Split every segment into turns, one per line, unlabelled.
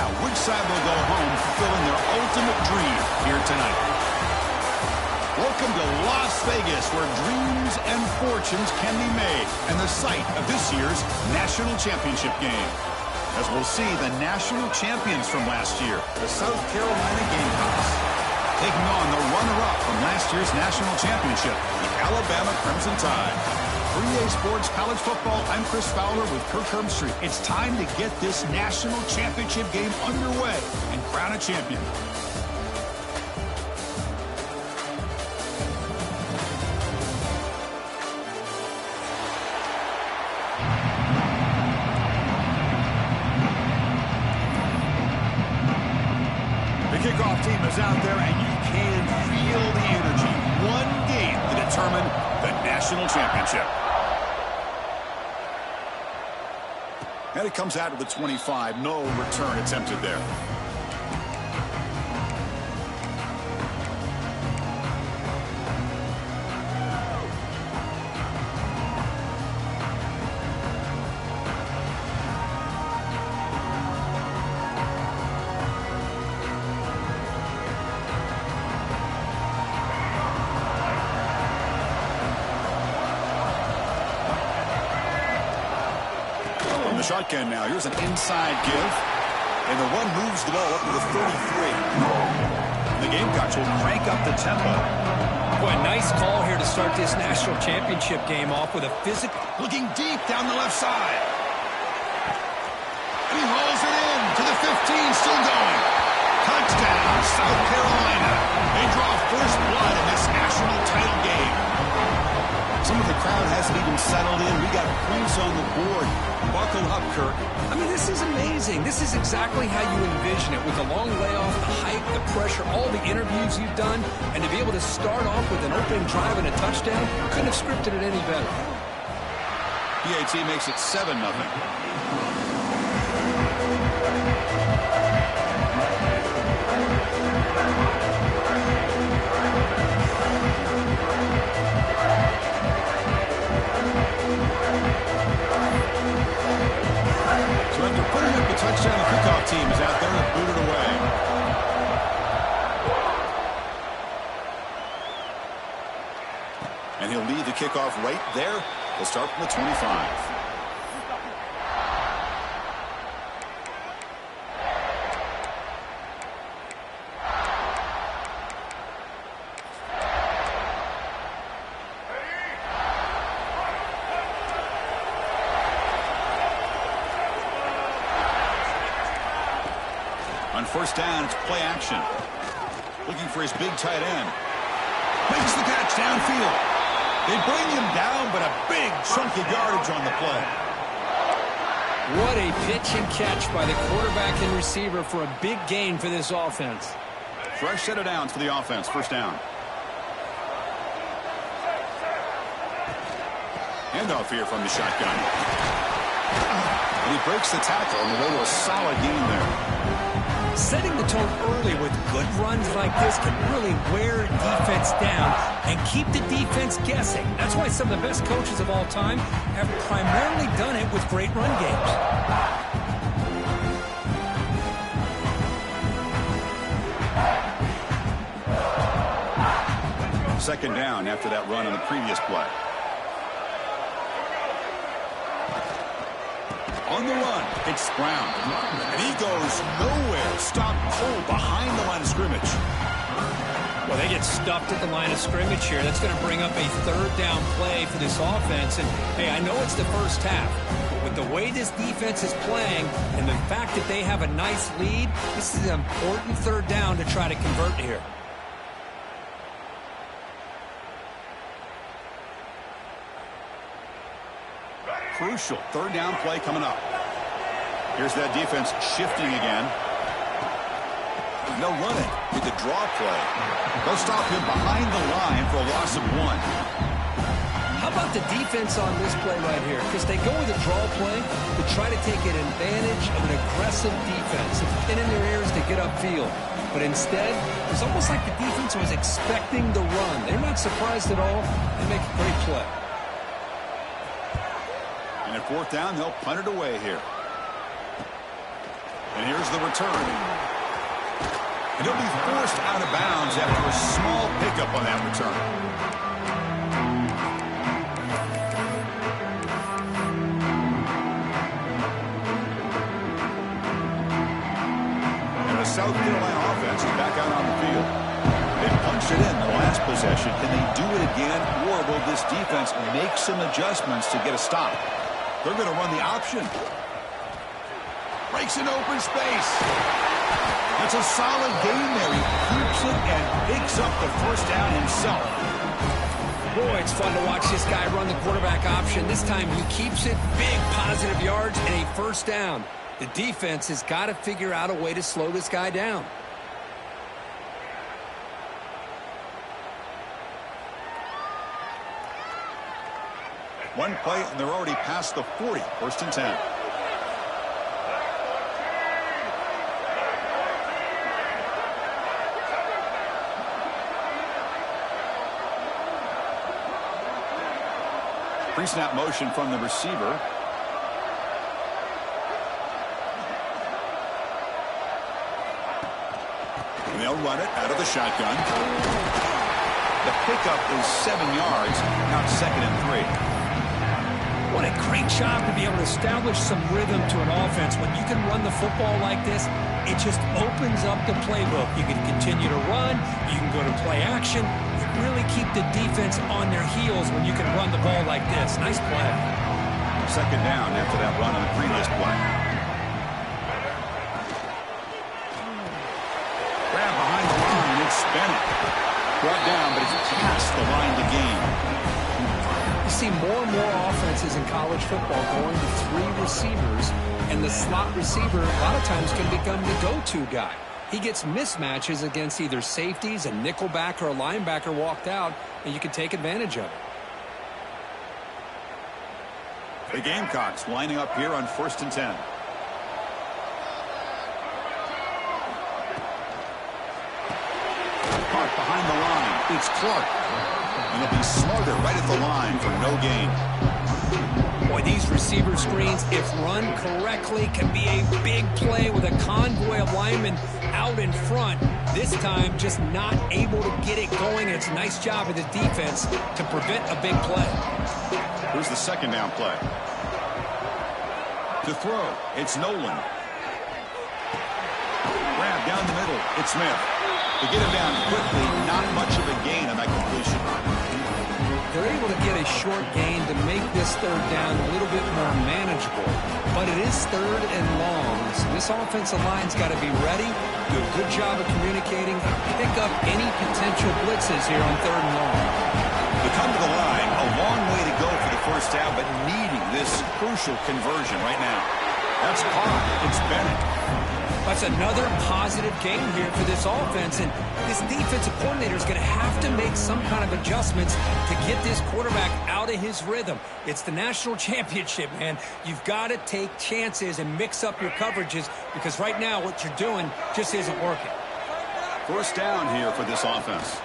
Now, which side will go home fulfilling their ultimate dream here tonight? Welcome to Las Vegas, where dreams and fortunes can be made, and the site of this year's National Championship game. As we'll see, the national champions from last year, the South Carolina Gamecocks, taking on the runner-up from last year's national championship, the Alabama Crimson Tide. For EA Sports College Football, I'm Chris Fowler with Kirk Herbstreit. It's time to get this national championship game underway and crown a champion. The kickoff team is out there, and you can feel the energy. One game to determine the national championship. And it comes out of the 25. No return attempted there. The shotgun now. Here's an inside give. And the one moves the ball up to the 33. The Gamecocks will crank up the tempo.
Boy, nice call here to start this national championship game off with a physical.
Looking deep down the left side. He hauls it in to the 15. Still going. Touchdown, South Carolina. They draw first blood in this national title game. Some of the crowd hasn't even settled in. We got points on the board. Buckle up, Kirk.
I mean, this is amazing. This is exactly how you envision it, with the long layoff, the hype, the pressure, all the interviews you've done, and to be able to start off with an opening drive and a touchdown, couldn't have scripted it any better.
PAT makes it 7-0. So after putting up the touchdown, the kickoff team is out there to boot it away. And he'll lead the kickoff right there. He'll start from the 25. On first down, it's play action. Looking for his big tight end. Makes the catch downfield. They bring him down, but a big chunk of yardage on the play.
What a pitch and catch by the quarterback and receiver for a big gain for this offense.
Fresh set of downs for the offense. First down. Handoff here from the shotgun. And he breaks the tackle on the way to a solid gain there.
Setting the tone early with good runs like this can really wear a defense down and keep the defense guessing. That's why some of the best coaches of all time have primarily done it with great run games.
Second down after that run on the previous play. On the run, it's Brown. And he goes nowhere. Stopped cold behind the line of scrimmage.
Well, they get stuffed at the line of scrimmage here. That's going to bring up a third down play for this offense. And, hey, I know it's the first half, but with the way this defense is playing and the fact that they have a nice lead, this is an important third down to try to convert here.
Crucial third down play coming up. Here's that defense shifting again. No running with the draw play. They'll stop him behind the line for a loss of 1.
How about the defense on this play right here? Because they go with a draw play to try to take an advantage of an aggressive defense, a pin in their ears to get upfield. But instead, it's almost like the defense was expecting the run. They're not surprised at all. They make a great play.
And at fourth down, they'll punt it away here. And here Here's the return. And he'll be forced out of bounds after a small pickup on that return. And the South Carolina offense is back out on the field. They punched it in the last possession. Can they do it again, or will this defense make some adjustments to get a stop? They're going to run the option. Breaks an open space. That's a solid game there. He keeps it and picks up the first down himself.
Boy, it's fun to watch this guy run the quarterback option. This time he keeps it, big positive yards, and a first down. The defense has got to figure out a way to slow this guy down.
One play, and they're already past the 40. First and 10. Pre-snap motion from the receiver. And they'll run it out of the shotgun. The pickup is 7 yards. Now it's 2nd and 3.
What a great job to be able to establish some rhythm to an offense. When you can run the football like this, it just opens up the playbook. You can continue to run. You can go to play action. You really keep the defense on their heels when you can run the ball like this. Nice play.
2nd down after that run on the previous play. Grab behind the line. It's Bennett. Brought down, but it's past the line to gain.
You see more and more offenses in college football going to 3 receivers, and the slot receiver a lot of times can become the go-to guy. He gets mismatches against either safeties, a nickelback, or a linebacker walked out, and you can take advantage of it.
The Gamecocks lining up here on 1st and 10. Caught behind the line. It's Clark. And he'll be smarter right at the line for no gain.
Boy, these receiver screens, if run correctly, can be a big play with a convoy of linemen out in front. This time, just not able to get it going. It's a nice job of the defense to prevent a big play.
Here's the 2nd down play. To throw, it's Nolan. Grab down the middle, it's Smith. To get him down quickly, not much of a gain on that completion.
They're able to get a short gain to make this 3rd down a little bit more manageable. But it is 3rd and long, so this offensive line's got to be ready, do a good job of communicating, and pick up any potential blitzes here on 3rd and long.
They come to the line, a long way to go for the first down, but needing this crucial conversion right now. That's caught. It's Bennett.
That's another positive game here for this offense, and this defensive coordinator is going to have to make some kind of adjustments to get this quarterback out of his rhythm. It's the national championship, man. You've got to take chances and mix up your coverages because right now what you're doing just isn't working.
First down here for this offense.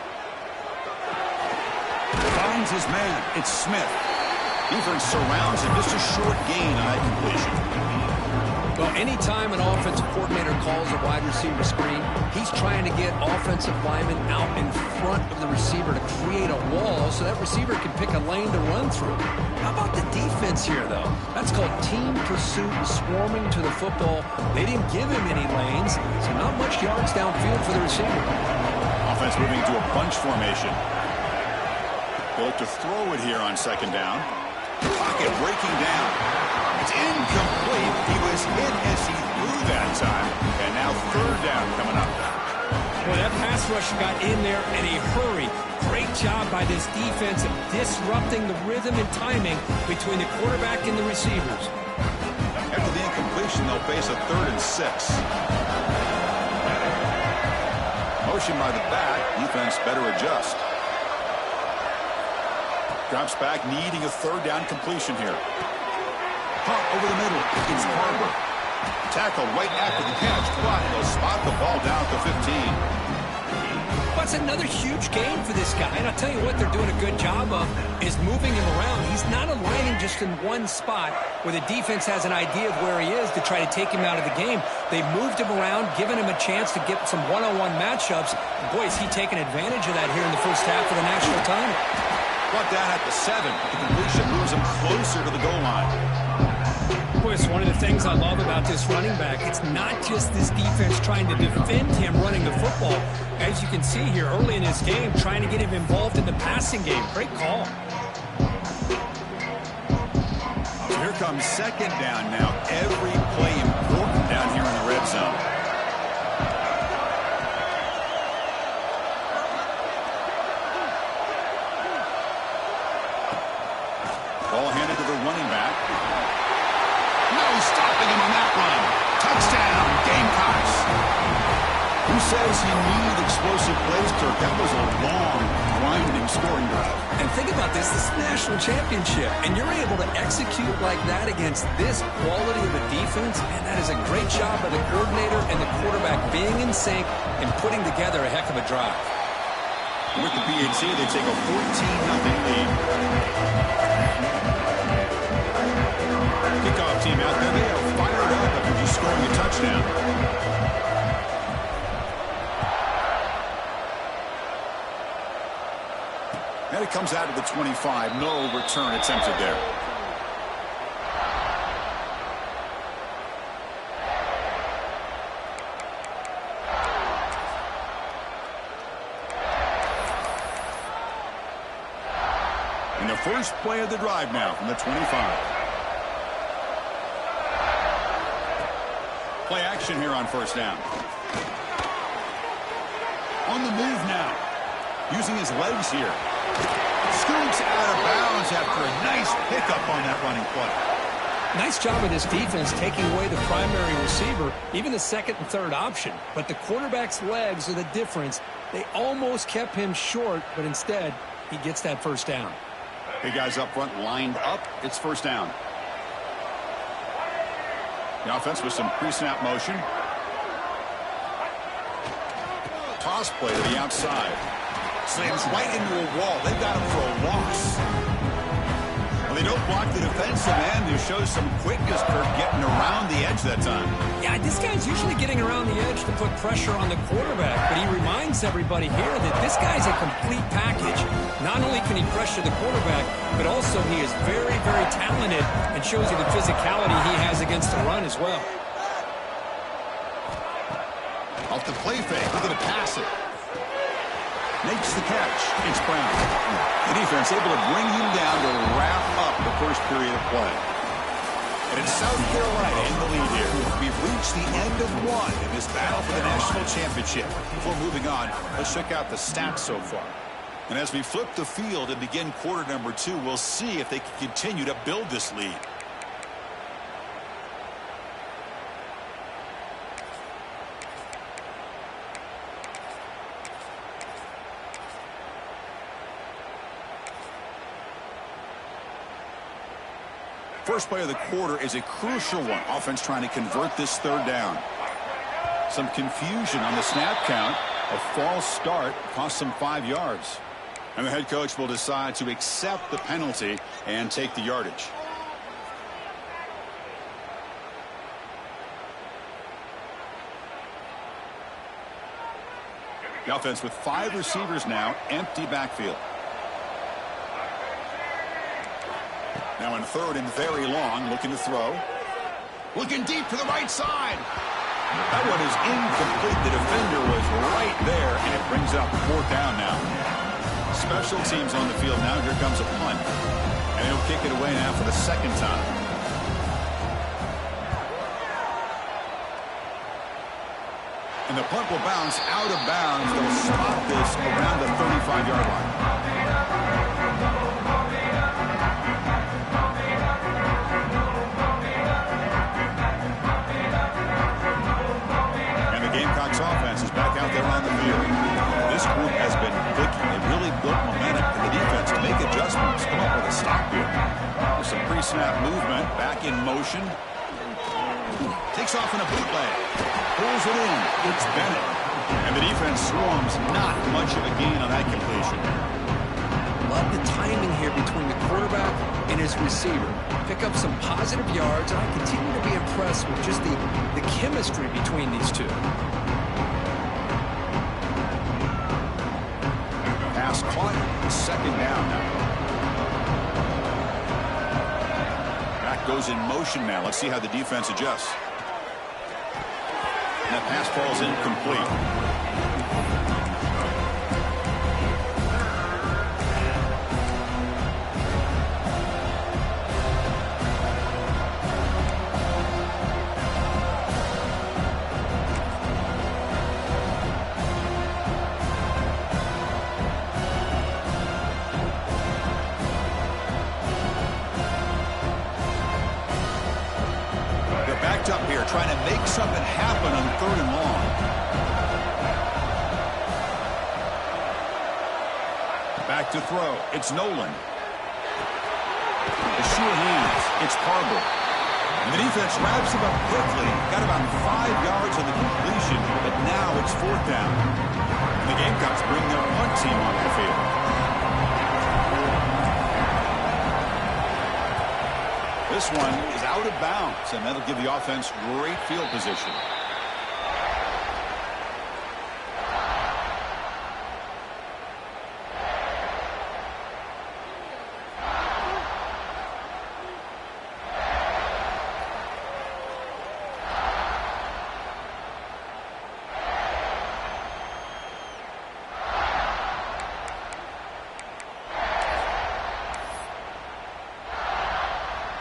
Finds his man. It's Smith. Defense surrounds him. Just a short gain on that completion.
Well, anytime an offensive coordinator calls a wide receiver screen, he's trying to get offensive linemen out in front of the receiver to create a wall so that receiver can pick a lane to run through. How about the defense here, though? That's called team pursuit and swarming to the football. They didn't give him any lanes, so not much yards downfield for the receiver.
Offense moving to a bunch formation. They'll look to throw it here on 2nd down. Pocket breaking down. It's incomplete. He was hit as he threw that time. And now 3rd down coming up.
Well, that pass rush got in there in a hurry. Great job by this defense of disrupting the rhythm and timing between the quarterback and the receivers.
After the incompletion, they'll face a 3rd and 6. Motion by the back. Defense better adjust. Drops back, needing a 3rd down completion here. Pop over the middle. It's Barber. Tackle right after the catch, but they'll spot the ball down at the 15.
Well, it's another huge game for this guy. And I'll tell you what they're doing a good job of is moving him around. He's not aligning just in one spot where the defense has an idea of where he is to try to take him out of the game. They've moved him around, given him a chance to get some one-on-one matchups. And boy, is he taking advantage of that here in the first half of the national title.
Brought down at the 7. The completion moves him closer to the goal line.
Boy, it's one of the things I love about this running back. It's not just this defense trying to defend him running the football. As you can see here early in this game, trying to get him involved in the passing game. Great call.
So here comes second down now. Every play important down here in the red zone. Ball handed to the running back. No stopping him on that run. Touchdown, Gamecocks. Who says you need explosive plays, Kirk? That was a long, grinding scoring drive.
And think about this. This is the national championship. And you're able to execute like that against this quality of a defense. And that is a great job by the coordinator and the quarterback being in sync and putting together a heck of a drive.
With the PAT, they take a 14-0 lead. Kickoff team out there. They are fired up after just scoring a touchdown. And it comes out of the 25. No return attempted there. And the first play of the drive now from the 25. Play action here on first down. On the move now. Using his legs here. Scoots out of bounds after a nice pickup on that running play.
Nice job of this defense taking away the primary receiver, even the second and third option. But the quarterback's legs are the difference. They almost kept him short, but instead, he gets that first down.
Big guys up front lined up. It's first down. The offense with some pre-snap motion. Toss play to the outside. Slams right into a wall. They've got him for a loss. Well, they don't block the defensive end, who shows some quickness, Kirk, getting around the edge that time.
Yeah, this guy's usually getting around the edge to put pressure on the quarterback, but he reminds everybody here that this guy's a complete package. Not only can he pressure the quarterback, but also he is very, very talented and shows you the physicality he has against the run as well.
Off the play fake, looking to pass it. Makes the catch. It's Brown. The defense able to bring him down to wrap up the first period of play. And it's South Carolina in the lead here. We've reached the end of one in this battle for the national championship. Before moving on, let's check out the stats so far. And as we flip the field and begin quarter number 2, we'll see if they can continue to build this lead. First play of the quarter is a crucial one. Offense trying to convert this third down. Some confusion on the snap count. A false start cost them 5 yards. And the head coach will decide to accept the penalty and take the yardage. The offense with 5 receivers now, empty backfield. Now in third and very long, looking to throw. Looking deep to the right side. That one is incomplete. The defender was right there, and it brings up 4th down now. Special teams on the field now. Here comes a punt. And he'll kick it away now for the second time. And the punt will bounce out of bounds. They'll stop this around the 35-yard line. Offense is back out there on the field. This group has been clicking. They really built momentum in the defense to make adjustments, come up with a stop here. There's some pre-snap movement, back in motion. Takes off in a bootleg. Pulls it in. It's Bennett. And And the defense swarms, not much of a gain on that completion.
Love the timing here between the quarterback and his receiver. Pick up some positive yards, and I continue to be impressed with just the chemistry between these two.
Pass caught, second down now. Back goes in motion now. Let's see how the defense adjusts. And that pass falls incomplete. Up here trying to make something happen on 3rd and long. Back to throw. It's Nolan. The sure hands. It's Parble. And the defense wraps him up quickly. Got about 5 yards on the completion, but now it's 4th down. And the Gamecocks bring their punt team on the field. This one is out of bounds, and that'll give the offense great field position.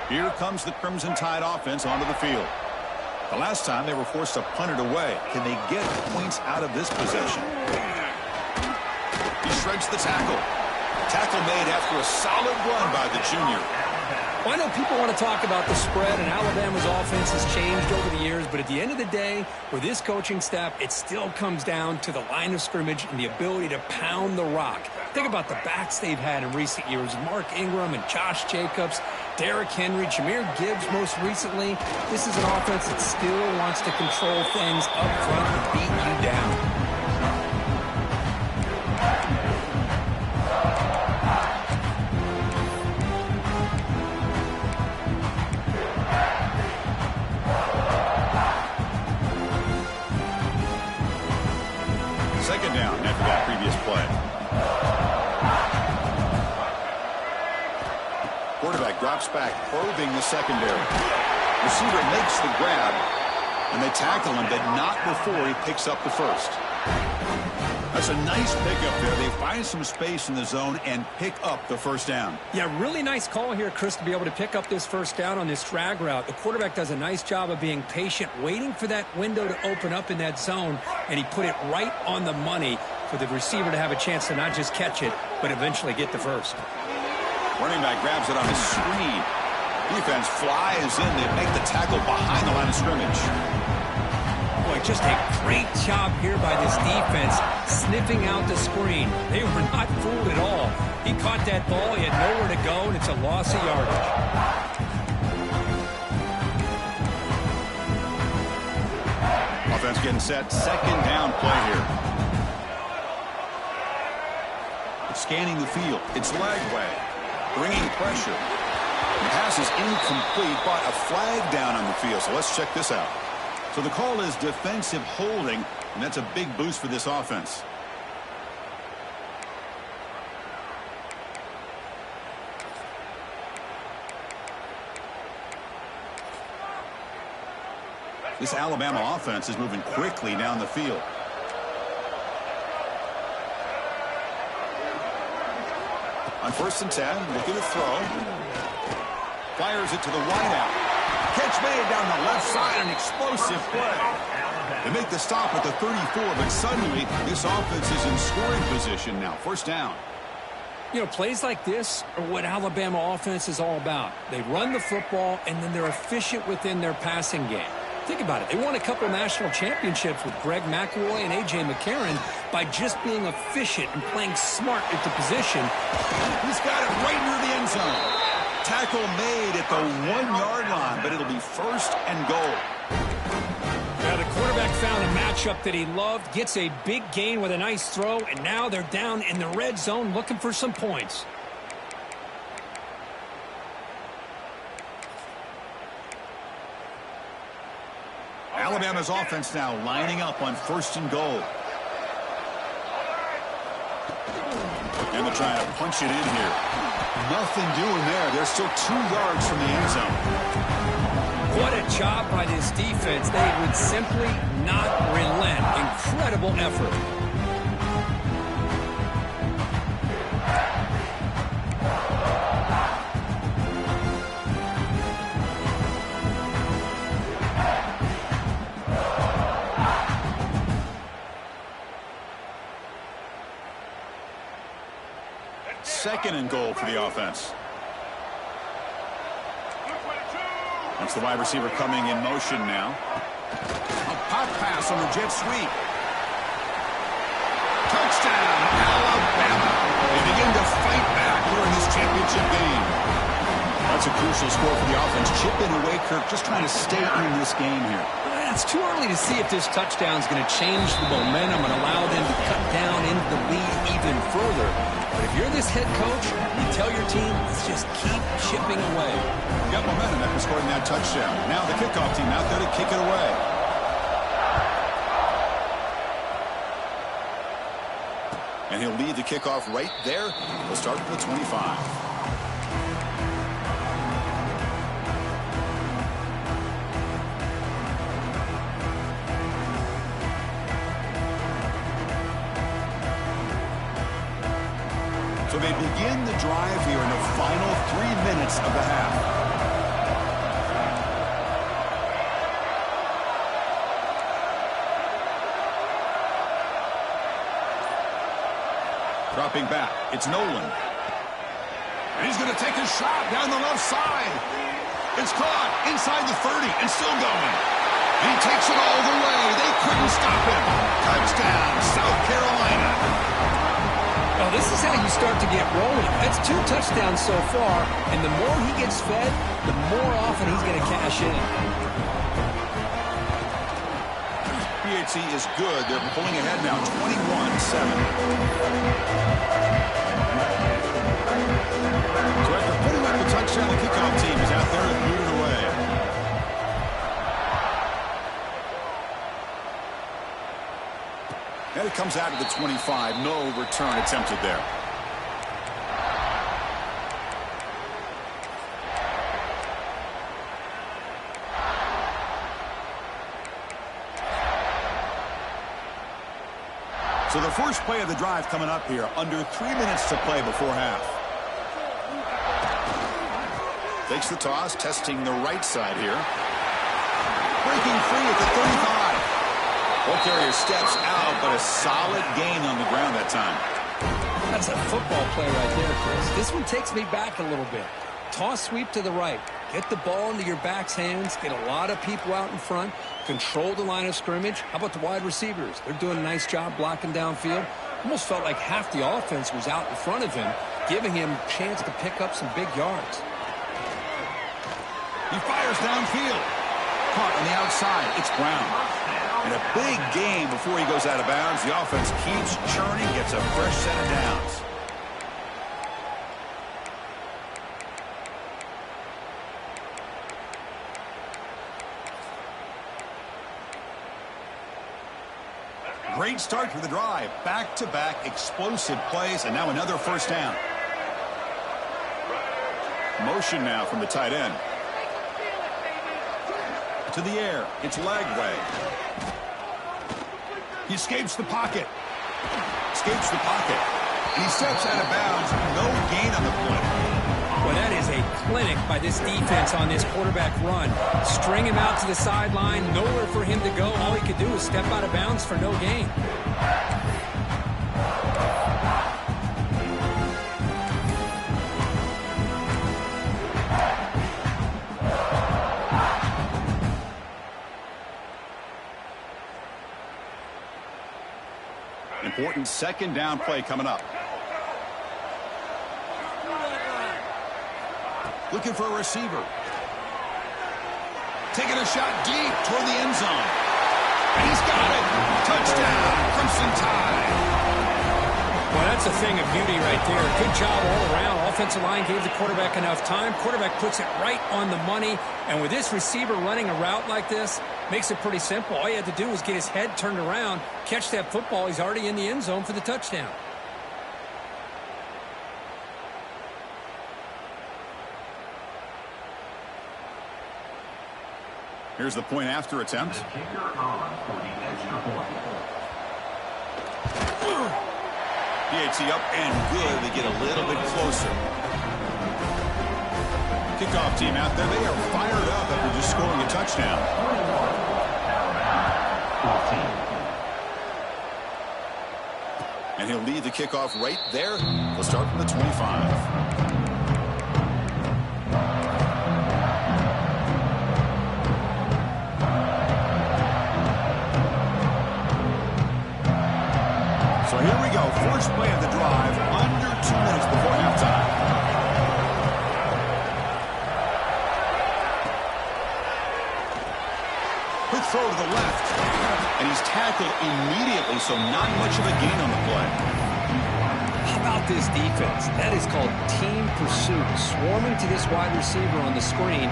Here comes the Crimson Tide offense onto the field. The last time they were forced to punt it away. Can they get points out of this possession? He shreds the tackle. Tackle made after a solid run by the junior.
Well, I know people want to talk about the spread, and Alabama's offense has changed over the years, but at the end of the day, with this coaching staff, it still comes down to the line of scrimmage and the ability to pound the rock. Think about the backs they've had in recent years. Mark Ingram and Josh Jacobs, Derrick Henry, Jahmyr Gibbs most recently. This is an offense that still wants to control things up front and beat you down.
Second down after that previous play. Quarterback drops back, probing the secondary. Receiver makes the grab, and they tackle him, but not before he picks up the first. That's a nice pickup there. They find some space in the zone and pick up the first down.
Yeah, really nice call here, Chris, to be able to pick up this first down on this drag route. The quarterback does a nice job of being patient, waiting for that window to open up in that zone, and he put it right on the money for the receiver to have a chance to not just catch it, but eventually get the first.
Running back grabs it on the screen. Defense flies in. They make the tackle behind the line of scrimmage.
Boy, just a great job here by this defense, sniffing out the screen. They were not fooled at all. He caught that ball. He had nowhere to go, and it's a loss of yardage.
Offense getting set. Second down play here. It's scanning the field. It's leg way. Bringing pressure. The pass is incomplete, but a flag down on the field. So let's check this out. So the call is defensive holding, and that's a big boost for this offense. This Alabama offense is moving quickly down the field. On 1st and 10, looking to throw. Fires it to the wideout. Catch made down the left side, an explosive play. They make the stop at the 34, but suddenly this offense is in scoring position now. First down.
You know, plays like this are what Alabama offense is all about. They run the football, and then they're efficient within their passing game. Think about it. They won a couple national championships with Greg McElroy and A.J. McCarron by just being efficient and playing smart at the position.
He's got it right near the end zone. Tackle made at the 1-yard line, but it'll be 1st and goal.
Now the quarterback found a match matchup that he loved. Gets a big gain with a nice throw, and now they're down in the red zone looking for some points.
Alabama's offense now lining up on 1st and goal. And they're trying to punch it in here. Nothing doing there. They're still 2 yards from the end zone.
What a job by this defense. They would simply not relent. Incredible effort.
Second and goal for the offense. That's the wide receiver coming in motion now. A pop pass on the jet sweep. Touchdown, Alabama. They begin to fight back here in this championship game. That's a crucial score for the offense. Chipping away, Kirk, just trying to stay in this game here.
It's too early to see if this touchdown is going to change the momentum and allow them to cut down into the lead even further. But if you're this head coach, you tell your team, let's just keep chipping away.
Got momentum after scoring that touchdown. Now the kickoff team out there to kick it away. And he'll lead the kickoff right there. He'll start with the 25. So they begin the drive here in the final 3 minutes of the half. Dropping back, it's Nolan. And he's going to take a shot down the left side. It's caught inside the 30 and still going. He takes it all the way. They couldn't stop him. Touchdown, South Carolina.
Well, this is how you start to get rolling. That's 2 touchdowns so far, and the more he gets fed, the more often he's going to cash in.
BHC is good. They're pulling ahead now, 21-7. So after putting up the touchdown, the kickoff team is out there and moving away. And it comes out of the 25. No return attempted there. So the first play of the drive coming up here. Under 3 minutes to play before half. Takes the toss, testing the right side here. Breaking free at the 35. Ball carrier steps out, but a solid gain on the ground that time.
That's a football play right there, Chris. This one takes me back a little bit. Toss sweep to the right. Get the ball into your back's hands. Get a lot of people out in front. Control the line of scrimmage. How about the wide receivers? They're doing a nice job blocking downfield. Almost felt like half the offense was out in front of him, giving him a chance to pick up some big yards.
He fires downfield. Caught on the outside. It's Brown. And a big gain before he goes out of bounds. The offense keeps churning, gets a fresh set of downs. Great start for the drive. Back-to-back explosive plays, and now another first down. Motion now from the tight end. To the air. It's Lagway. He escapes the pocket. Escapes the pocket. And he steps out of bounds. No gain on the play.
Well, that is a clinic by this defense on this quarterback run. String him out to the sideline. Nowhere for him to go. All he could do is step out of bounds for no gain.
Important second down play coming up. Looking for a receiver. Taking a shot deep toward the end zone. And he's got it. Touchdown, Crimson Tide.
Well, that's a thing of beauty right there. Good job all around. Offensive line gave the quarterback enough time. Quarterback puts it right on the money. And with this receiver running a route like this, makes it pretty simple. All you had to do was get his head turned around, catch that football. He's already in the end zone for the touchdown.
Here's the point after attempt. PAT up and good. They get a little bit closer. Kickoff team out there. They are fired up after just scoring a touchdown. And he'll lead the kickoff right there. We'll start from the 25. So here we go. First play of the drive. Under 2 minutes before halftime. Quick throw to the left. And he's tackled immediately, so not much of a gain on the play.
How about this defense? That is called team pursuit. Swarming to this wide receiver on the screen,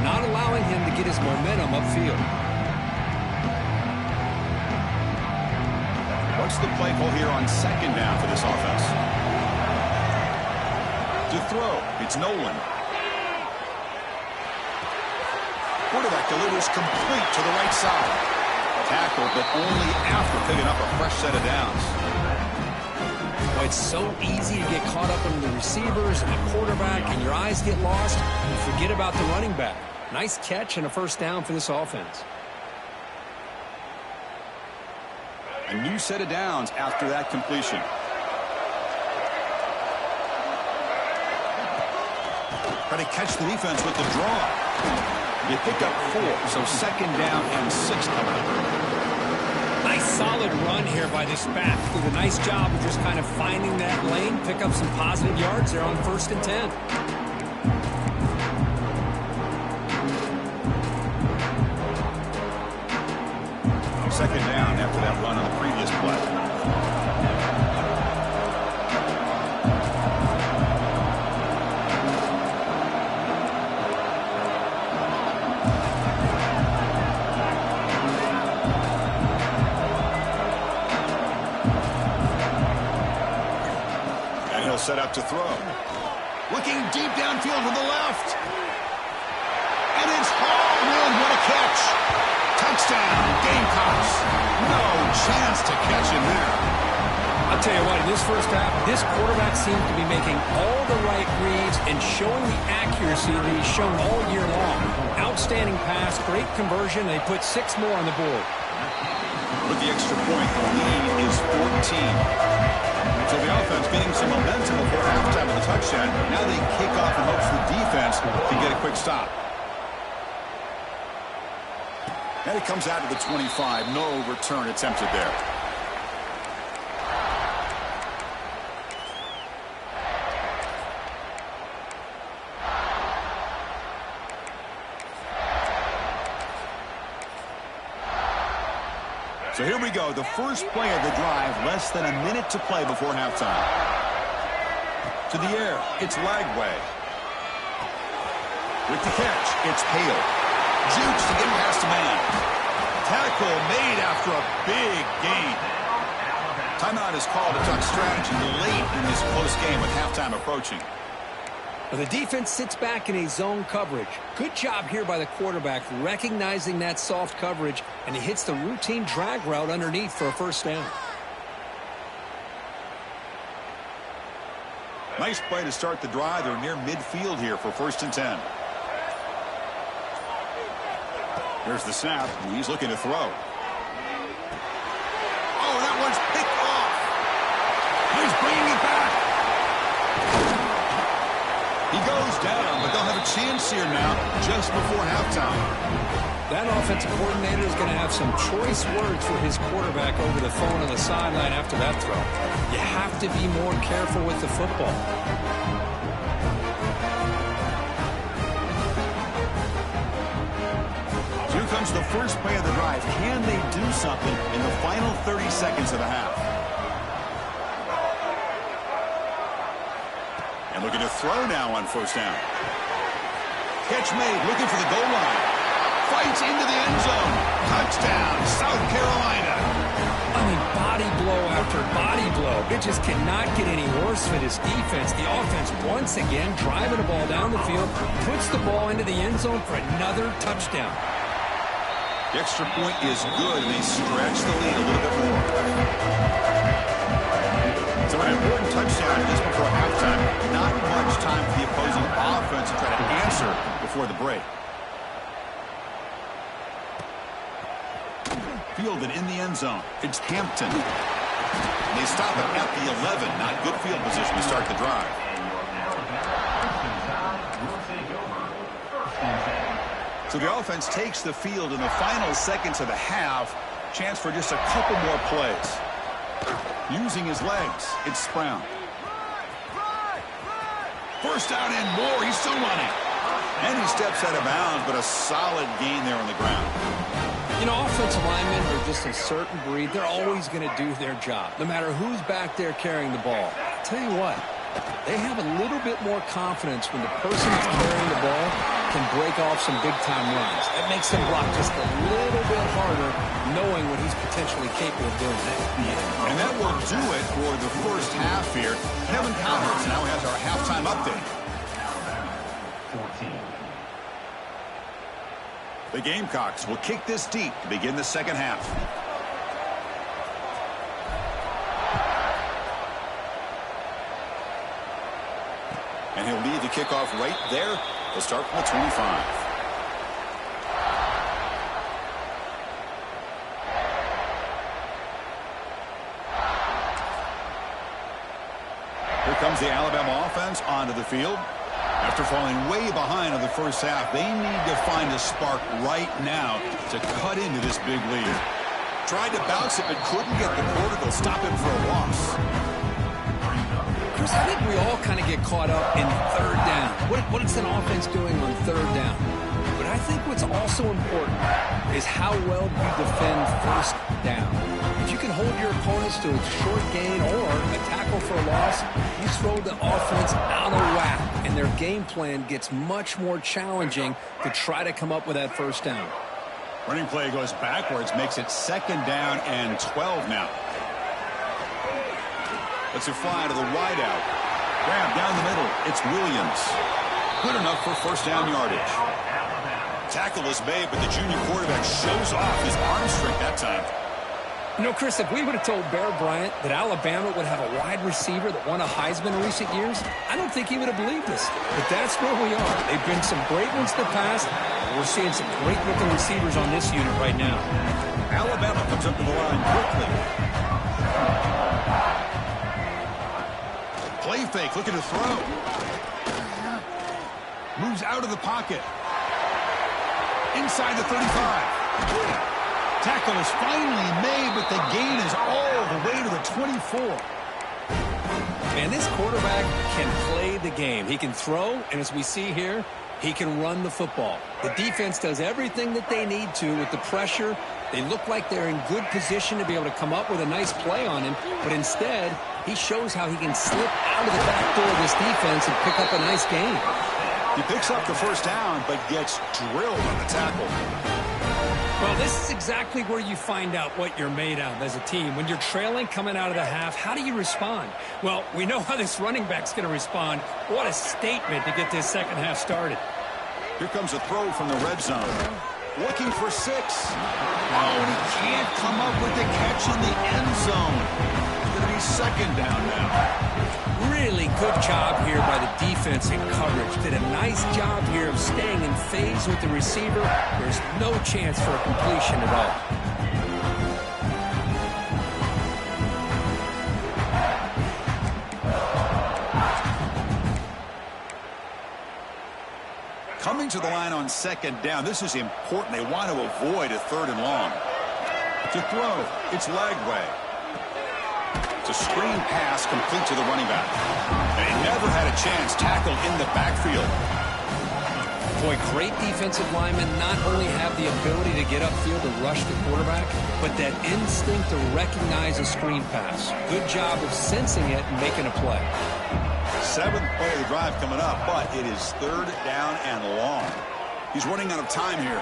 not allowing him to get his momentum upfield.
What's the play call here on second down for this offense? To throw, it's Nolan. Quarterback delivers complete to the right side. Tackle, but only after picking up a fresh set of downs.
Oh, it's so easy to get caught up in the receivers and the quarterback, and your eyes get lost. You forget about the running back. Nice catch and a first down for this offense.
A new set of downs after that completion. Try to catch the defense with the draw. They pick up 4, so second down and 6 coming up.
Nice solid run here by this back. Did a nice job of just kind of finding that lane, pick up some positive yards there on 1st and 10.
Second down after that run on the previous play. And he'll set up to throw. Looking deep downfield to the left. And it's hauled in. What a catch. Touchdown, Gamecocks. No chance to catch him there.
I'll tell you what, in this first half, this quarterback seems to be making all the right reads and showing the accuracy that he's shown all year long. Outstanding pass, great conversion. They put 6 more on the board.
With the extra point, the lead is 14. So the offense getting some momentum before halftime of the touchdown. Now they kick off in hopes the defense can get a quick stop. And it comes out to the 25. No return attempted there. So here we go. The first play of the drive. Less than a minute to play before halftime. To the air. It's Lagway. With the catch. It's Hale. Jukes to get past a man. Tackle made after a big gain. Timeout is called to talk strategy late in this close game with halftime approaching.
Well, the defense sits back in a zone coverage. Good job here by the quarterback recognizing that soft coverage, and he hits the routine drag route underneath for a first down.
Nice play to start the drive. They're near midfield here for 1st and 10. Here's the snap. He's looking to throw. Oh, that one's picked off. He's bringing it back. He goes down, but they'll have a chance here now just before halftime.
That offensive coordinator is going to have some choice words for his quarterback over the phone on the sideline after that throw. You have to be more careful with the football.
comes the first play of the drive. Can they do something in the final 30 seconds of the half? And looking to throw now on first down. Catch made, looking for the goal line. Fights into the end zone. Touchdown, South Carolina.
I mean, body blow after body blow. It just cannot get any worse for this defense. The offense once again driving the ball down the field, puts the ball into the end zone for another touchdown.
The extra point is good, and they stretch the lead a little bit more. So an important touchdown just before halftime. Not much time for the opposing offense to try to answer before the break. Fielded in the end zone. It's Hampton. They stop it at the 11. Not good field position to start the drive. So the offense takes the field in the final seconds of the half. Chance for just a couple more plays. Using his legs, it's Brown. First down and more. He's still running. And he steps out of bounds, but a solid gain there on the ground.
You know, offensive linemen are just a certain breed. They're always going to do their job, no matter who's back there carrying the ball. I'll tell you what, they have a little bit more confidence when the person that's carrying the ball can break off some big-time runs. That makes them block just a little bit harder, knowing what he's potentially capable of doing.
And that will do it for the first half here. Kevin Cowherd now has our halftime update.
14.
The Gamecocks will kick this deep to begin the second half. And he'll lead the kickoff right there. He'll start from the 25. Here comes the Alabama offense onto the field. After falling way behind in the first half, they need to find a spark right now to cut into this big lead. Tried to bounce it, but couldn't get the quarter to stop him for a loss.
Chris, I think we all kind of get caught up in third down. What is an offense doing on third down? But I think what's also important is how well you defend first down. If you can hold your opponents to a short gain or a tackle for a loss, you throw the offense out of whack, and their game plan gets much more challenging to try to come up with that first down.
Running play goes backwards, makes it second down and 12 now. Let's it fly to the wideout. Grab down the middle. It's Williams. Good enough for first down yardage. Tackle is made, but the junior quarterback shows off his arm strength that time.
You know, Chris, if we would have told Bear Bryant that Alabama would have a wide receiver that won a Heisman in recent years, I don't think he would have believed us. But that's where we are. They've been some great ones in the past. We're seeing some great-looking receivers on this unit right now.
Alabama comes up to the line quickly. Play fake, looking to throw. Moves out of the pocket. Inside the 35. Tackle is finally made, but the gain is all the way to the 24.
Man, this quarterback can play the game. He can throw, and as we see here, he can run the football. The defense does everything that they need to with the pressure. They look like they're in good position to be able to come up with a nice play on him, but instead, he shows how he can slip out of the back door of this defense and pick up a nice gain.
He picks up the first down, but gets drilled on the tackle.
Well, this is exactly where you find out what you're made of as a team. When you're trailing coming out of the half, how do you respond? Well, we know how this running back's going to respond. What a statement to get this second half started.
Here comes a throw from the red zone. Looking for 6. Oh, and he can't come up with the catch in the end zone. It's going to be second down now.
Really good job here by the defense in coverage. Did a nice job here of staying in phase with the receiver. There's no chance for a completion at all.
Coming to the line on second down. This is important. They want to avoid a third and long. To throw, it's Lagway. It's a screen pass complete to the running back. And he never had a chance. Tackled in the backfield.
Boy, great defensive linemen not only have the ability to get upfield and rush the quarterback, but that instinct to recognize a screen pass. Good job of sensing it and making a play.
7th play of the drive coming up, but it is 3rd down and long. He's running out of time here.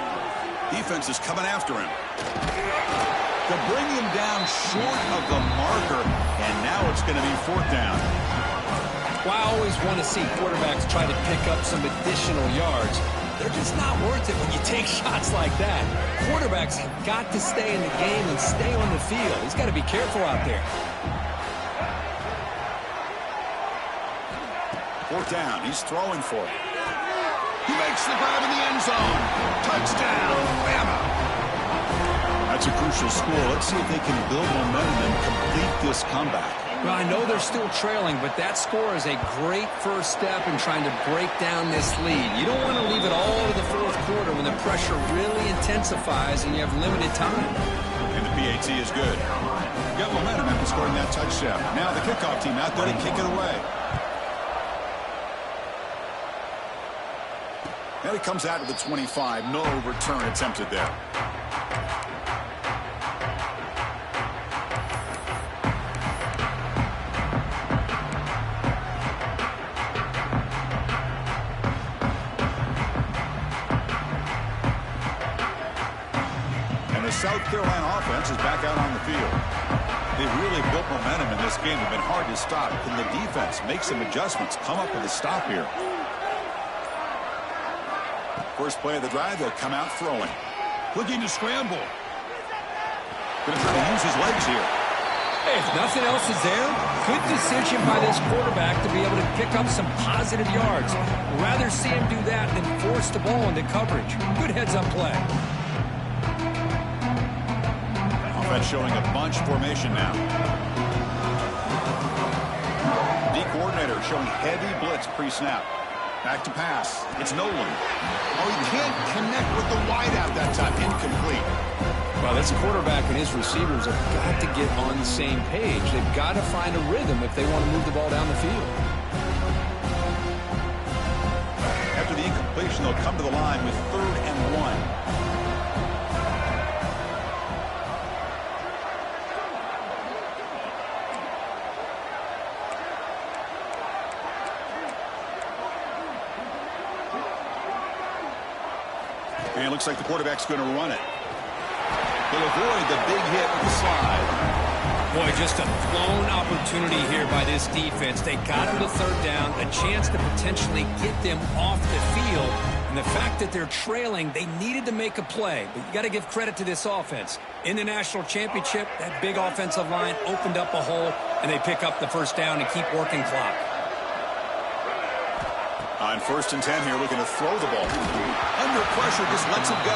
Defense is coming after him. To bring him down short of the marker, and now it's going to be 4th down.
Well, I always want to see quarterbacks try to pick up some additional yards. They're just not worth it when you take shots like that. Quarterbacks have got to stay in the game and stay on the field. He's got to be careful out there.
4th down. He's throwing for it. He makes the grab in the end zone. Touchdown, BAMA. That's a crucial score. Let's see if they can build momentum and complete this comeback.
Well, I know they're still trailing, but that score is a great first step in trying to break down this lead. You don't want to leave it all to the 4th quarter when the pressure really intensifies and you have limited time.
And the PAT is good. Got momentum after scoring that touchdown. Now the kickoff team out there to kick it away. Now he comes out to the 25. No return attempted there. And the South Carolina offense is back out on the field. They've really built momentum in this game. They've been hard to stop. Can the defense make some adjustments, come up with a stop here? First play of the drive, they'll come out throwing. Looking to scramble. Going to try to use his legs here.
Hey, if nothing else is there, good decision by this quarterback to be able to pick up some positive yards. Rather see him do that than force the ball into coverage. Good heads-up play.
Offense showing a bunch formation now. D coordinator showing heavy blitz pre-snap. Back to pass. It's Nolan. Oh, he can't connect with the wideout that time. Incomplete.
Well, this quarterback and his receivers have got to get on the same page. They've got to find a rhythm if they want to move the ball down the field.
After the incompletion, they'll come to the line with 3rd and 1. And it looks like the quarterback's going to run it. They'll avoid the big hit with the slide.
Boy, just a blown opportunity here by this defense. They got him to 3rd down, a chance to potentially get them off the field. And the fact that they're trailing, they needed to make a play. But you got to give credit to this offense. In the national championship, that big offensive line opened up a hole, and they pick up the 1st down and keep working clock.
On 1st and 10 here, looking to throw the ball. Under pressure, just lets it go.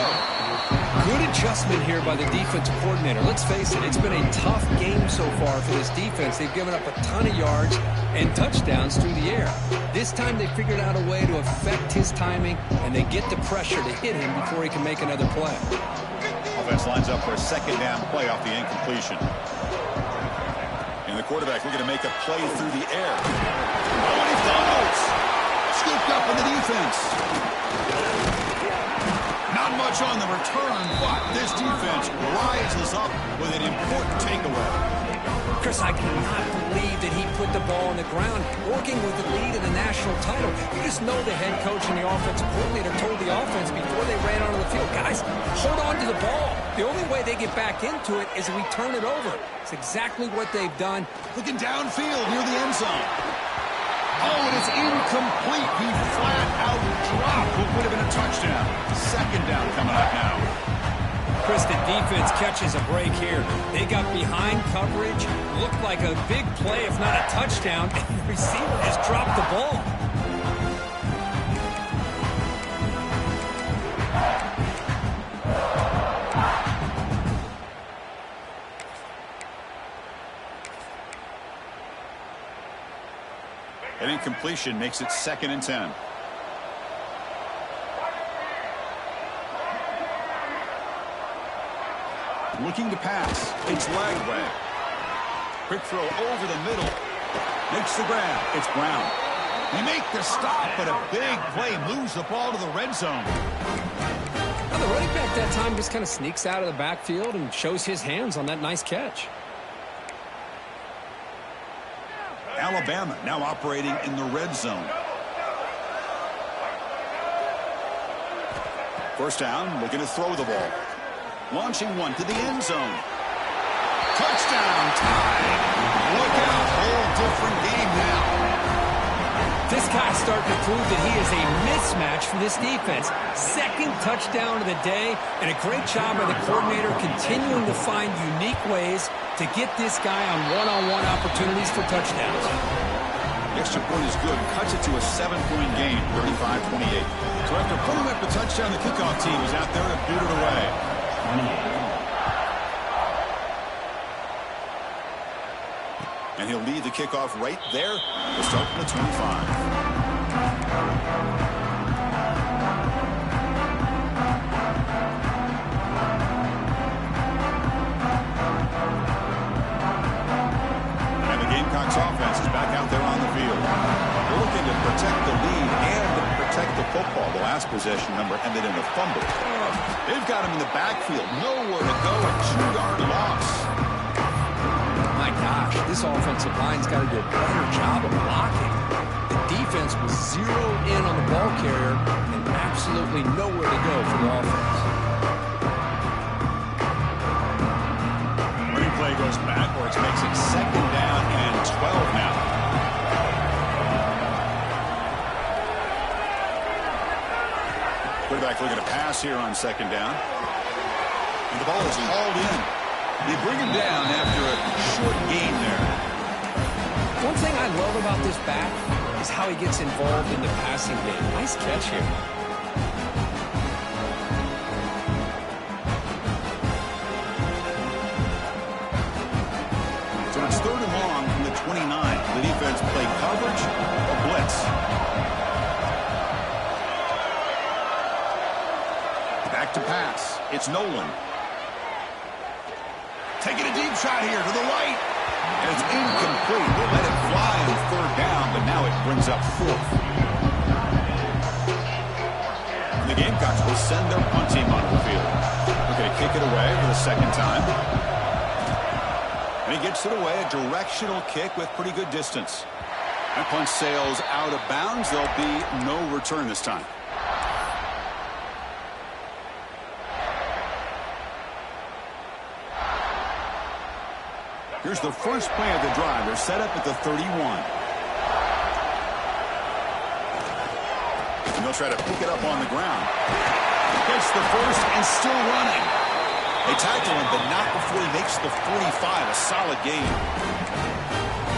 Good adjustment here by the defensive coordinator. Let's face it, it's been a tough game so far for this defense. They've given up a ton of yards and touchdowns through the air. This time they figured out a way to affect his timing, and they get the pressure to hit him before he can make another play.
Offense lines up for a 2nd down play off the incompletion. And the quarterback looking to make a play through the air. Oh, and he floats! Scooped up in the defense. Not much on the return, but this defense rises up with an important takeaway.
Chris, I cannot believe that he put the ball on the ground, working with the lead in the national title. You just know the head coach and the offensive coordinator told the offense before they ran onto the field, guys, hold on to the ball. The only way they get back into it is if we turn it over. It's exactly what they've done.
Looking downfield near the end zone. Oh, it is incomplete. He flat out dropped what would have been a touchdown. 2nd down coming up now.
Chris, the defense catches a break here. They got behind coverage, looked like a big play, if not a touchdown, and the receiver just dropped the ball.
An incompletion makes it 2nd and 10. Looking to pass. It's Lagway. Quick throw over the middle. Makes the grab. It's Brown. They make the stop, but a big play moves the ball to the red zone.
Now the running back that time just kind of sneaks out of the backfield and shows his hands on that nice catch.
Alabama now operating in the red zone. First down, looking to throw the ball. Launching one to the end zone. Touchdown, tied. Look out, whole different game now.
This guy's starting to prove that he is a mismatch for this defense. Second touchdown of the day, and a great job by the coordinator continuing to find unique ways to get this guy on one-on-one opportunities for touchdowns.
The extra point is good. Cuts it to a 7-point game, 35-28. So after putting up the touchdown, the kickoff team is out there to boot it away. 28. And he'll lead the kickoff right there. We'll start from the 25. Offense is back out there on the field. They're looking to protect the lead and protect the football. The last possession number ended in a fumble. They've got him in the backfield. Nowhere to go. A 2-yard loss.
My gosh, this offensive line's got to do a better job of blocking. The defense was zeroed in on the ball carrier and absolutely nowhere to go for the offense.
Running play goes backwards, makes it 2nd down and 12 now. Quarterback looking to pass here on 2nd down. And the ball is hauled in. They bring him down after a short gain there.
One thing I love about this back is how he gets involved in the passing game. Nice catch here.
So it's 3rd and long from the 29. The defense play coverage or blitz. Back to pass. It's Nolan. Taking a deep shot here to the right. And it's incomplete. We'll let it fly on 3rd down, but now it brings up 4th. And the Gamecocks will send their punt team onto the field. We're going to kick it away for the 2nd time. And he gets it away, a directional kick with pretty good distance. That punt sails out of bounds. There'll be no return this time. Here's the first play of the drive. They're set up at the 31. And they'll try to pick it up on the ground. Gets the first and still running. They tackle him, but not before he makes the 45. A solid game.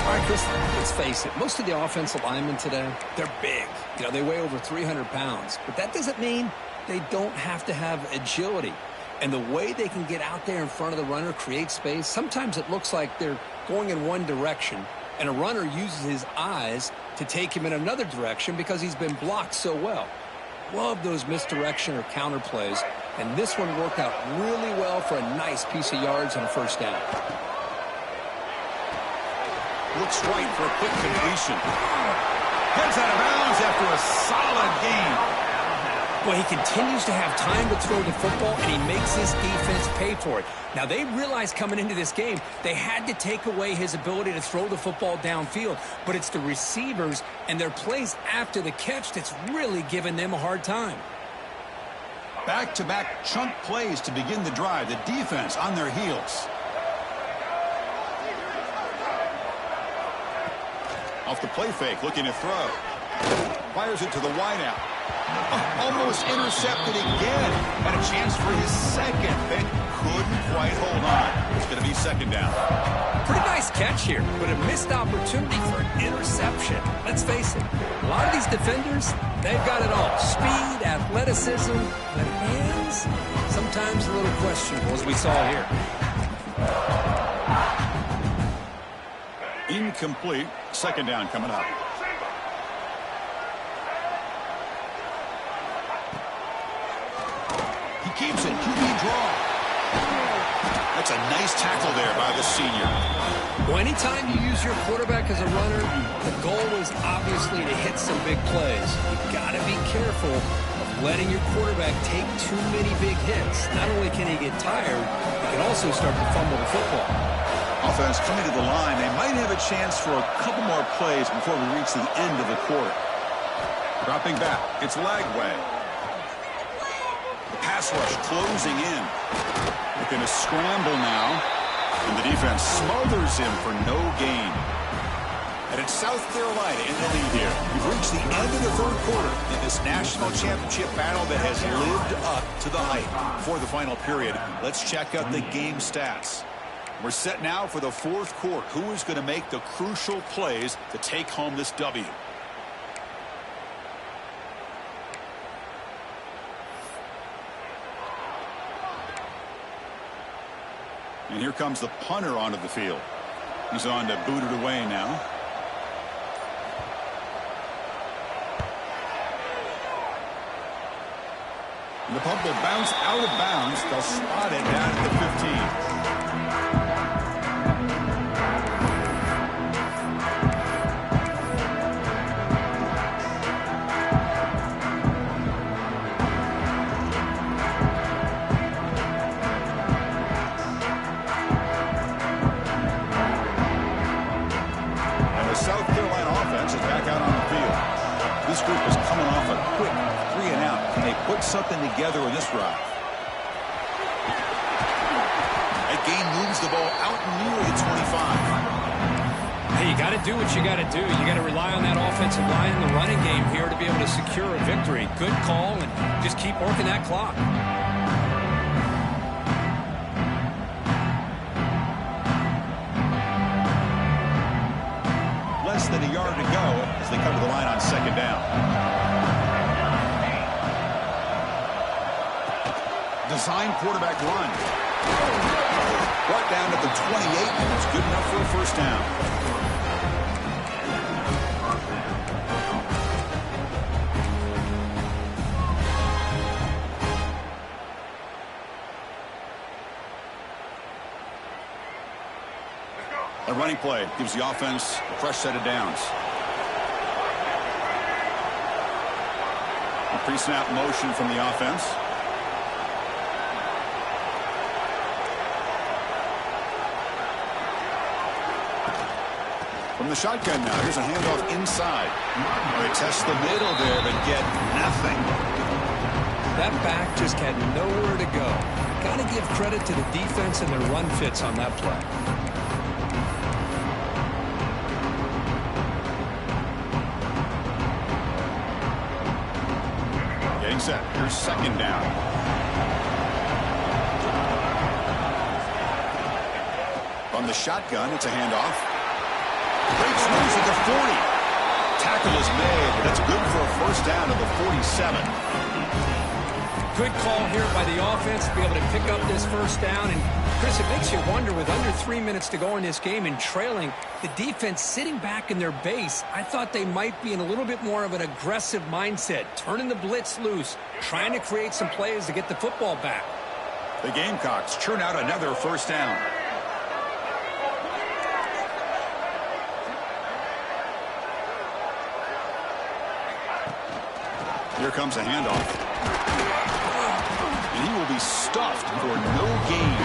All right, Chris, let's face it. Most of the offensive linemen today, they're big. You know, they weigh over 300 pounds. But that doesn't mean they don't have to have agility. And the way they can get out there in front of the runner, create space, sometimes it looks like they're going in one direction, and a runner uses his eyes to take him in another direction because he's been blocked so well. Love those misdirection or counter plays, and this one worked out really well for a nice piece of yards on a 1st down.
Looks right for a quick completion. Heads out of bounds after a solid game.
Well, he continues to have time to throw the football, and he makes his defense pay for it. Now, they realized coming into this game they had to take away his ability to throw the football downfield, but it's the receivers and their plays after the catch that's really giving them a hard time.
Back-to-back chunk plays to begin the drive. The defense on their heels. Off the play fake, looking to throw. Fires it to the wideout. Almost intercepted again. Had a chance for his 2nd, but couldn't quite hold on. It's going to be 2nd down.
Pretty nice catch here, but a missed opportunity for an interception. Let's face it, a lot of these defenders, they've got it all. Speed, athleticism, but hands, sometimes a little questionable, as we saw here.
Incomplete. 2nd down coming up. Keeps it. QB draw. That's a nice tackle there by the senior.
Well, anytime you use your quarterback as a runner, the goal is obviously to hit some big plays. You've got to be careful of letting your quarterback take too many big hits. Not only can he get tired, he can also start to fumble the football.
Offense coming to the line. They might have a chance for a couple more plays before we reach the end of the quarter. Dropping back. It's Lagway. The pass rush closing in. They're going to scramble now. And the defense smothers him for no gain. And it's South Carolina in the lead here. We've reached the end of the third quarter in this national championship battle that has lived up to the hype. For the final period, let's check out the game stats. We're set now for the fourth quarter. Who is going to make the crucial plays to take home this W? And here comes the punter onto the field. He's on to boot it away now. And the punt will bounce out of bounds. They'll spot it down at the 15. This group is coming off a quick 3-and-out. Can they put something together in this drive? That gain moves the ball out near the 25.
Hey, you got to do what you got to do. You got to rely on that offensive line in the running game here to be able to secure a victory. Good call, and just keep working that clock.
Less than a yard to go as they come to the line on second down. Design quarterback run. Brought down at the 28, and it's good enough for a first down. A running play gives the offense a fresh set of downs. A pre-snap motion from the offense. From the shotgun now, here's a handoff inside. They test the middle there, but get nothing.
That back just had nowhere to go. Got to give credit to the defense and their run fits on that play.
Set. Here's second down. From the shotgun, it's a handoff. Breaks loose at the 40. Tackle is made, but that's good for a first down at the 47.
Good call here by the offense to be able to pick up this first down. And, Chris, it makes you wonder, with under 3 minutes to go in this game and trailing, the defense sitting back in their base, I thought they might be in a little bit more of an aggressive mindset, turning the blitz loose, trying to create some plays to get the football back.
The Gamecocks churn out another first down. Here comes a handoff. And he will be stuffed for no gain.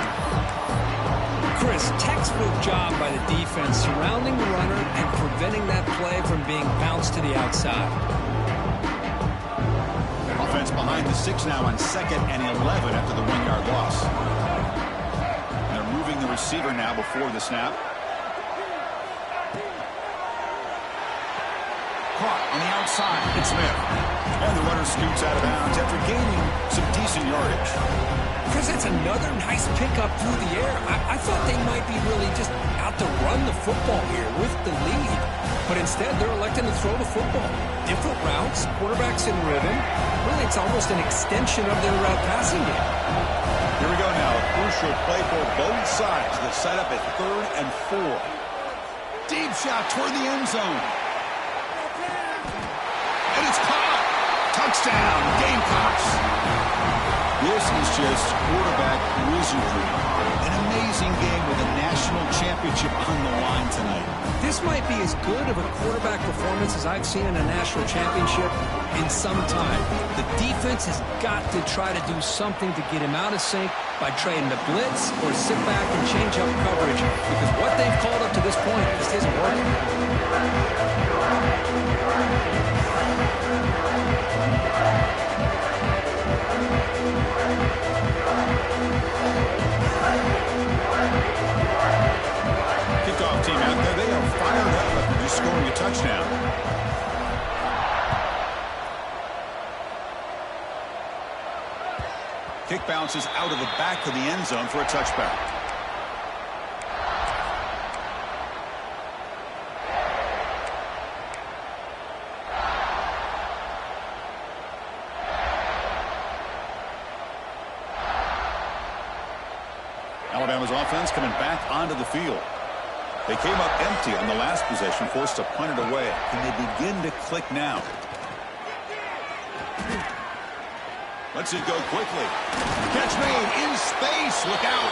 Chris, textbook job by the defense surrounding the runner and preventing that play from being bounced to the outside.
Offense behind the 6 now on 2nd and 11 after the 1-yard loss. And they're moving the receiver now before the snap. Caught on the outside. It's Smith. And the runner scoots out of bounds after gaining some decent yardage.
Chris, that's another nice pickup through the air. I thought they might be really just out to run the football here with the lead. But instead, they're electing to throw the football. Different routes, quarterbacks in rhythm. Really, it's almost an extension of their passing game.
Here we go now. A crucial play for both sides. The setup at 3rd and 4. Deep shot toward the end zone. And it's caught. Touchdown, Gamecocks. This is just quarterback wizardry. An amazing game with a national champion. championship on the line tonight.
This might be as good of a quarterback performance as I've seen in a national championship in some time. The defense has got to try to do something to get him out of sync by trading the blitz or sit back and change up coverage, because what they've called up to this point just isn't working.
Kickoff team out there, they are fired up after just scoring a touchdown. Kick bounces out of the back of the end zone for a touchback. Alabama's offense coming back onto the field. They came up empty on the last possession, forced to punt it away. Can they begin to click now? Let's it go quickly. Catch made in space. Look out.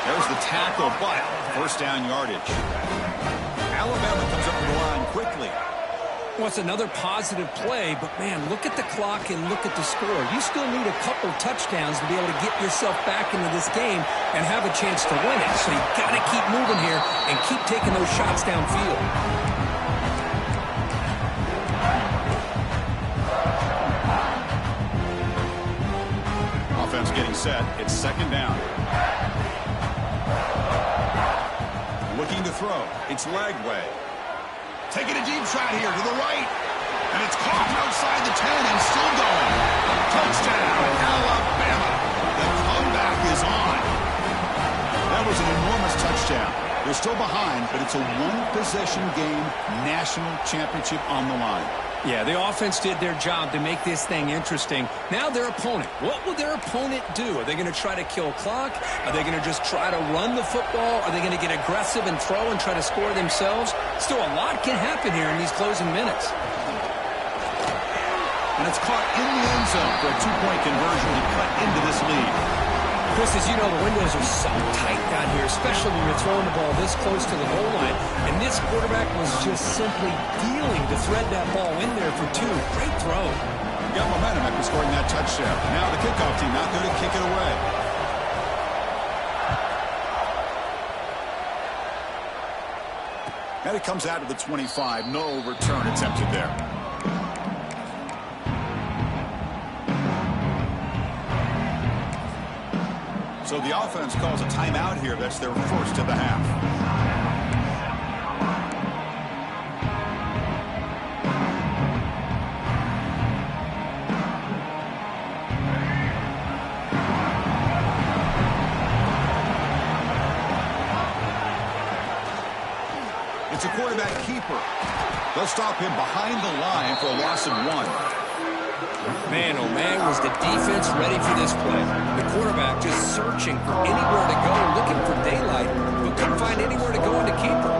There's the tackle, but first down yardage. Alabama comes up the line quickly.
Well, it's another positive play, but, man, look at the clock and look at the score. You still need a couple touchdowns to be able to get yourself back into this game and have a chance to win it. So you've got to keep moving here and keep taking those shots downfield.
Offense getting set. It's second down. Looking to throw. It's Lagway. Taking a deep shot here to the right. And it's caught outside the 10 and still going. Touchdown, Alabama. The comeback is on. That was an enormous touchdown. They're still behind, but it's a one-possession game, national championship on the line.
Yeah, the offense did their job to make this thing interesting. Now their opponent. What will their opponent do? Are they going to try to kill clock? Are they going to just try to run the football? Are they going to get aggressive and throw and try to score themselves? Still, a lot can happen here in these closing minutes.
And it's caught in the end zone for a two-point conversion to cut into this lead.
Chris, as you know, the windows are so tight down here, especially when you're throwing the ball this close to the goal line. And this quarterback was just simply dealing to thread that ball in there for two. Great throw.
Got momentum after scoring that touchdown. Now the kickoff team out there to kick it away. And it comes out of the 25. No return attempted there. So the offense calls a timeout here. That's their first of the half. It's a quarterback keeper. They'll stop him behind the line for a loss of 1.
Man, oh man, was the defense ready for this play. The quarterback just searching for anywhere to go, looking for daylight, but couldn't find anywhere to go into keeper.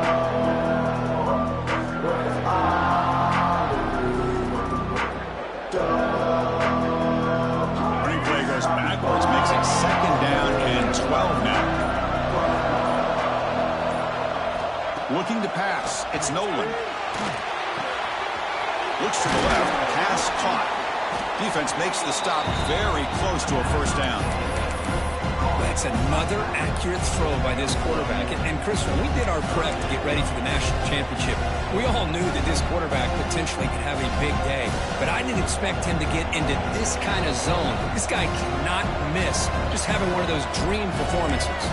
Running play goes backwards, makes it second down and 12 now. Looking to pass, it's Nolan. Looks to the left, pass caught. Defense makes the stop very close to a first down.
That's another accurate throw by this quarterback. And Chris, when we did our prep to get ready for the national championship, we all knew that this quarterback potentially could have a big day. But I didn't expect him to get into this kind of zone. This guy cannot miss. Just having one of those dream performances.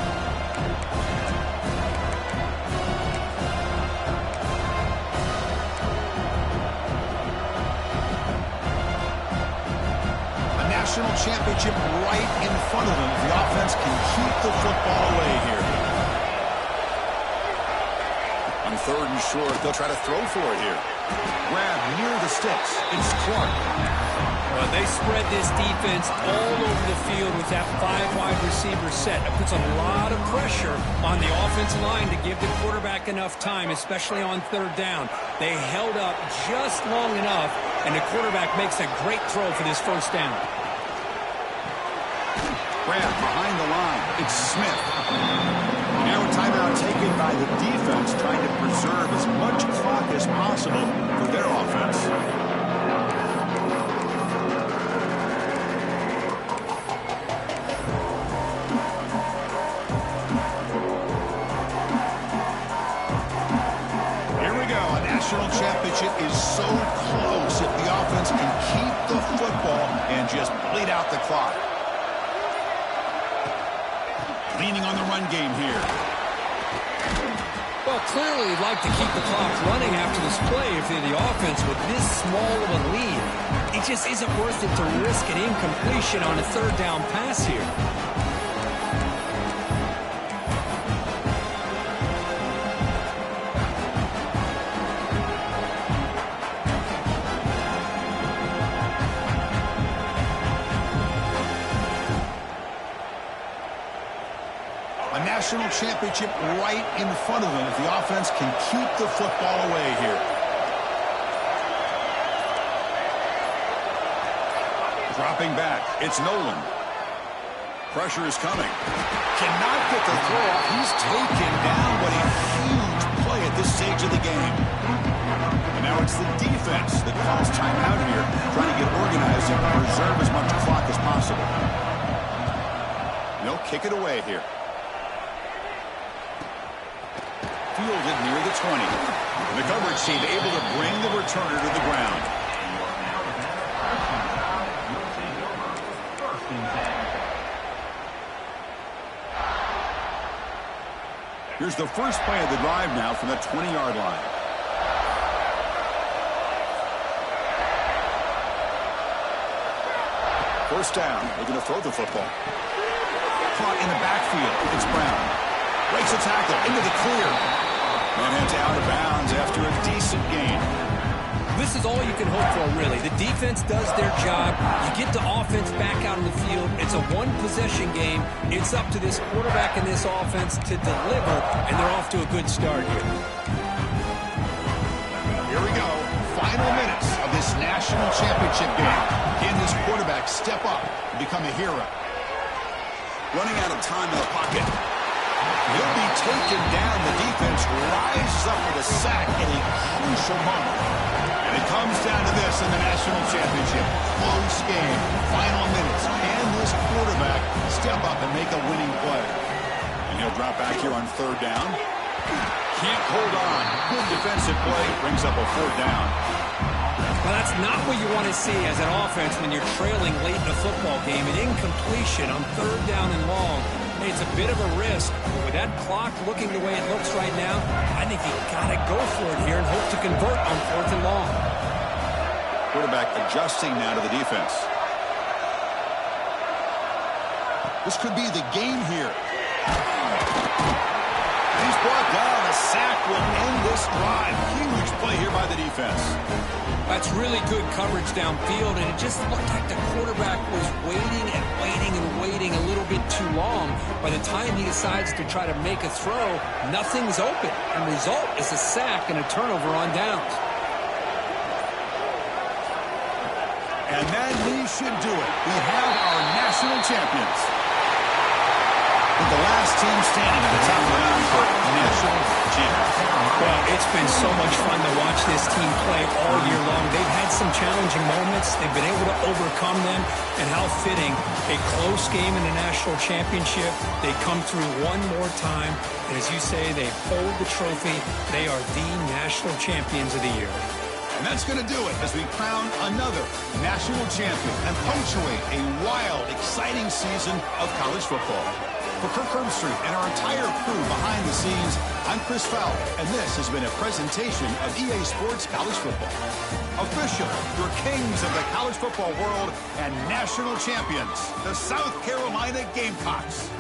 National championship right in front of them. The offense can keep the football away here. On third and short, they'll try to throw for it here. Grab near the sticks. It's Clark.
Well, they spread this defense all over the field with that 5-wide receiver set. That puts a lot of pressure on the offensive line to give the quarterback enough time, especially on third down. They held up just long enough, and the quarterback makes a great throw for this first down.
Grab behind the line. It's Smith. Now a timeout taken by the defense trying to preserve as much clock as possible for their offense. National championship is so close if the offense can keep the football and just bleed out the clock. Leaning on the run game here.
Well, clearly you'd like to keep the clock running after this play if you're the offense with this small of a lead. It just isn't worth it to risk an incompletion on a third down pass here.
National championship right in front of them if the offense can keep the football away here. Dropping back, it's Nolan. Pressure is coming. Cannot get the throw off. He's taken down, but a huge play at this stage of the game. And now it's the defense that calls timeout here, trying to get organized and preserve as much clock as possible. They'll kick it away here. Fielded near the 20. The coverage team able to bring the returner to the ground. Here's the first play of the drive now from the 20-yard line. First down. They're going to throw the football. Caught in the backfield. It's Brown. Breaks a tackle into the clear. And heads out of bounds after a decent gain.
This is all you can hope for, really. The defense does their job. You get the offense back out on the field. It's a one-possession game. It's up to this quarterback and this offense to deliver, and they're off to a good start here.
Here we go. Final minutes of this national championship game. Can this quarterback step up and become a hero? Running out of time in the pocket. He'll be taken down. The defense rises up with a sack in a crucial moment. And it comes down to this in the national championship. Close game. Final minutes. Can this quarterback step up and make a winning play? And he'll drop back here on third down. Can't hold on. Good defensive play. Brings up a fourth down.
Well, that's not what you want to see as an offense when you're trailing late in a football game. An incompletion on third down and long. Hey, it's a bit of a risk, but with that clock looking the way it looks right now, I think you got to go for it here and hope to convert on fourth and long.
Quarterback adjusting now to the defense. This could be the game here. He's brought down. A sack will end this drive. Huge play here by the defense.
That's really good coverage downfield, and it just looked like the quarterback was waiting and waiting and waiting a little bit too long. By the time he decides to try to make a throw, nothing's open. And the result is a sack and a turnover on downs.
And that knee should do it. We have our national champions. With the last team standing at the top of the mountain for national champions.
Well, it's been so much fun to watch this team play all year long. They've had some challenging moments. They've been able to overcome them. And how fitting, a close game in the national championship. They come through one more time. And as you say, they hold the trophy. They are the national champions of the year.
And that's going to do it as we crown another national champion and punctuate a wild, exciting season of college football. For Kirk Herbstreit and our entire crew behind the scenes, I'm Chris Fowler, and this has been a presentation of EA Sports College Football. Official, your kings of the college football world and national champions, the South Carolina Gamecocks.